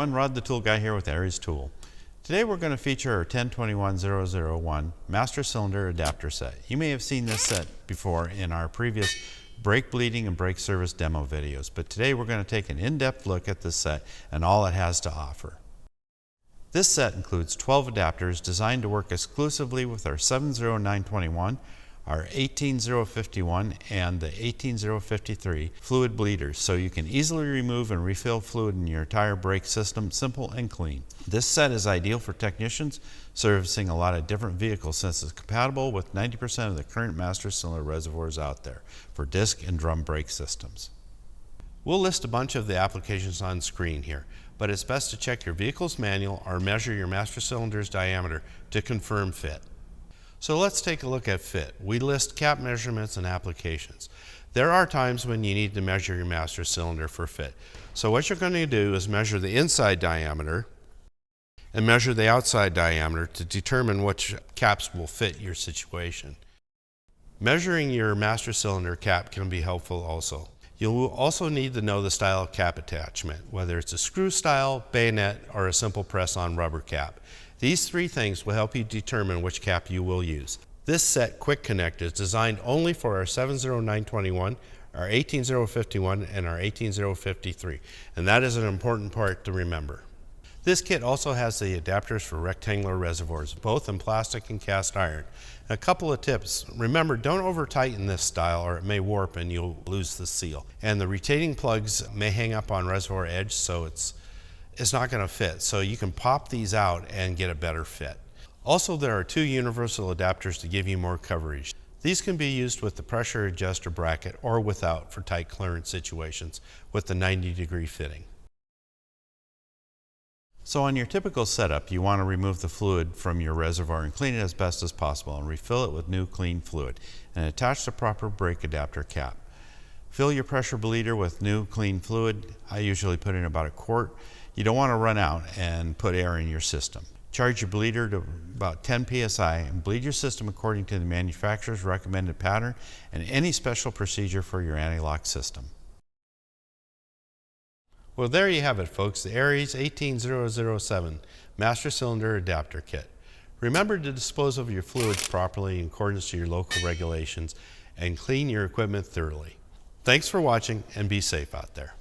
everyone, Rod the Tool Guy here with ARES Tool. Today we're going to feature our 1021001 master cylinder adapter set. You may have seen this set before in our previous brake bleeding and brake service demo videos, but today we're going to take an in-depth look at this set and all it has to offer. This set includes 12 adapters designed to work exclusively with our 70921, our 18051, and the 18053 fluid bleeders, so you can easily remove and refill fluid in your entire brake system, simple and clean. This set is ideal for technicians servicing a lot of different vehicles since it's compatible with 90% of the current master cylinder reservoirs out there for disc and drum brake systems. We'll list a bunch of the applications on screen here, but it's best to check your vehicle's manual or measure your master cylinder's diameter to confirm fit. So let's take a look at fit. We list cap measurements and applications. There are times when you need to measure your master cylinder for fit. So what you're going to do is measure the inside diameter and measure the outside diameter to determine which caps will fit your situation. Measuring your master cylinder cap can be helpful also. You'll also need to know the style of cap attachment, whether it's a screw style, bayonet, or a simple press-on rubber cap. These three things will help you determine which cap you will use. This set quick connect is designed only for our 70921, our 18051, and our 18053, and that is an important part to remember. This kit also has the adapters for rectangular reservoirs, both in plastic and cast iron. And a couple of tips. Remember, don't over tighten this style or it may warp and you'll lose the seal. And the retaining plugs may hang up on reservoir edge, so it's not going to fit. So you can pop these out and get a better fit. Also, there are two universal adapters to give you more coverage. These can be used with the pressure adjuster bracket or without for tight clearance situations with the 90-degree fitting. So on your typical setup, you want to remove the fluid from your reservoir and clean it as best as possible and refill it with new clean fluid and attach the proper brake adapter cap. Fill your pressure bleeder with new clean fluid. I usually put in about a quart. You don't want to run out and put air in your system. Charge your bleeder to about 10 psi and bleed your system according to the manufacturer's recommended pattern and any special procedure for your anti-lock system. Well, there you have it, folks, the ARES 18007 Master Cylinder Adapter Kit. Remember to dispose of your fluids properly in accordance to your local regulations and clean your equipment thoroughly. Thanks for watching and be safe out there.